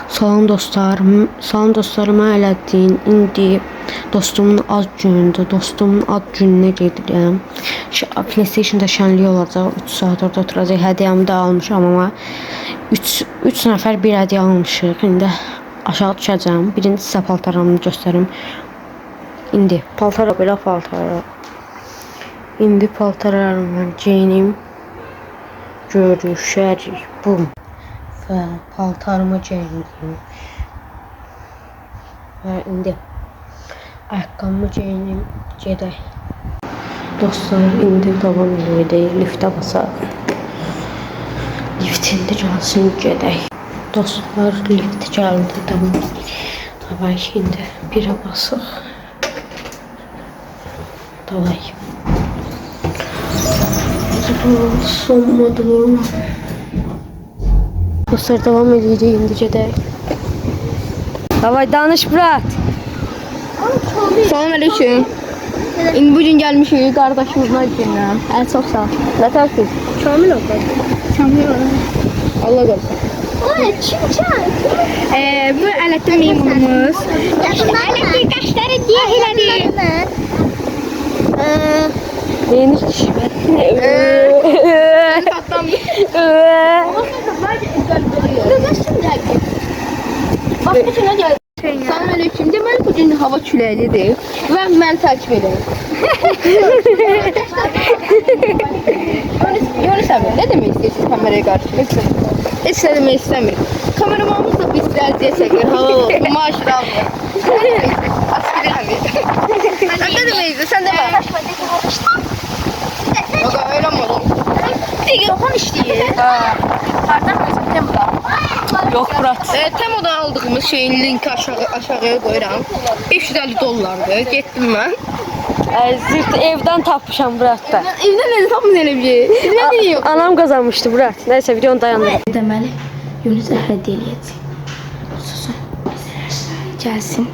Salam dostlarım, salam dostlarıma elədin. İndi dostumun ad günündür. Dostumun ad gününə gedirəm. PlayStation-da şənlik olacaq. 3 saat orada oturacaq. Hədiyyəmi də almışam amma 3 nəfər bir hədiyyə almışıq. İndi aşağı düşəcəm. Birinci sizə paltarlarımı göstərim. İndi paltar belə paltar. İndi paltarlarımı geyinim. Görüşərik. Bum. Və paltarımı geyindim. Və indi ayaqqabımı geyinim, gedək. Dostlar, indi davam edək, liftə basaq. Lift indi gəlsin, gedək. Dostlar, lift gəldi, tamam. Davay, indi birə basıq. Davay. Sonmadı. Dostlar, devam edirik, indi gedək. Davay, danış Murat. Salam aleyküm. İndi bugün gelmişik kardeşimizin günü. Çok sağ ol. Ne tarafız? Kamil oldu. Kamil oldu. Allah korusun. Oy, çimçan. Bu Ələddin meymunumuz. Ələddin qaşları diye elədi. Yeni kişi. Başka şuna gel. Salam aleyküm. Deməli bugün hava küləklidir və mən takip edirəm. Yunus abi, ne demek istiyorsunuz kameraya karşı? Hiç ne demek istemiyorum. Kameramanımız da bizde əziyyət çəkir. Halal olsun. Maaşını almıyor. Askeri hani. Sen ne demek istiyorsun? Sen de bak. Yok öyle mi olur? Telefon işləyir. Hardan mısın? Temo'dan. Yok Murat. Temo'dan aldığımız şeyin linki aşağıya koyuram. 550 dolardır. Getdim ben. Zirt evden tapmışam Murat'ta. Evdə nə tapmız elə bir şey? Nə deyir? Anam kazanmıştı Murat. Neyse videonu dayandırın. Deməli, Yunus'a hədiyyə eləyəcək. Susun. Gəlsin.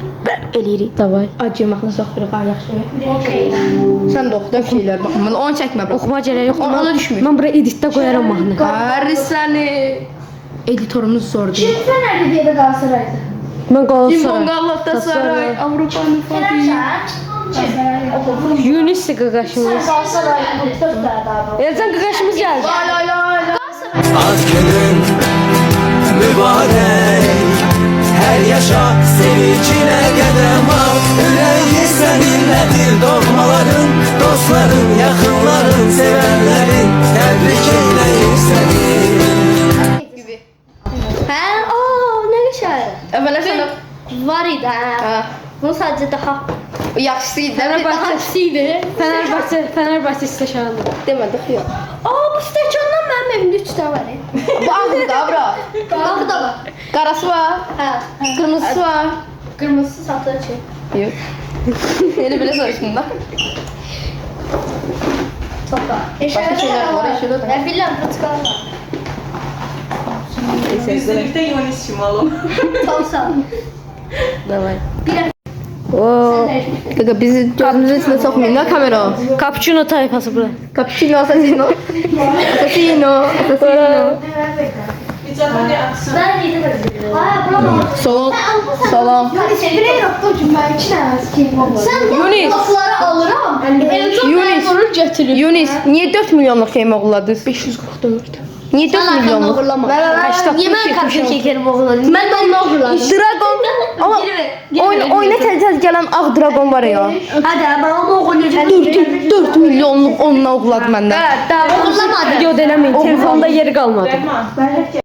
Eləyirik. Davay. Acımaqla soxuruq yaxşı. Sən də oxu da bir şeylər baxın. Mən onu çəkmə bax. Oxuma gerek yok. Ona düşmür. Ben buraya editdə koyarım mahnı. Qarı səni. Editorumuz zor deyil. Sən nədir deyə də Qalatasarayda? Ben Cimbom Galatasaray. Galatasaray, Avropanın Fatih'i. Yunus qaqaşımız. Qalatasarayda 4 dənə daha var. Elcan qaqaşımız geldi. La la la la. Az günün mübarek. Her yaşa sevincine gedem al. Yüreği seninledir doğmaların, dostların, yakınların, sevenlerin. Tebrik eyleyim seni. Hə? Nə qəşəng. Əvvələ sənə Var idi hə. ha, Bu sadəcə daha yaxşısıydı. yaxşıydı. Fenerbahçe isteşanı. Demədik yox. Bu stəkandan mənim evimdə 3 dənə var. Bu ağzı da bura. Bax da var. Qarası var, Hə. qırmızısı var. Qırmızısı satılır ki. Yox. Elə belə soruşdum da. Topa. Başqa şeylər var, eşidə də. Mən bilirəm, protokol var. Üstelik de Yunis Şimalım. Çok sağ ol. Davay. Oo. Qaqa bizi gözümüzün içində soxmayın da kamera. Cappuccino tayfası bura. Cappuccino, assassino. Assassino, assassino. Bir tane aksın. Ben yedim. Aa, bravo. Salam. Salam. Birey yoktu çünkü ben 2 tane sikeyim oldu. Sen Yunis. lafları alırım. Yunis. Vurur götürür. Yunis, niyə 4 milyonluq şey oğurladınız? 544. Niyə 4 milyonluq? Niye ben kapşon çekerim oğullarım? Ben de onunla oğurladım. Dragon. Ama oyuna tez gələn ağ dragon var ya. Hadi ben onu oğurlayacağım. 4 milyonluq onunla oğurladı məndən. Oğurlamadım. Video eləməyin. Telefonda yeri qalmadı. Rəhman.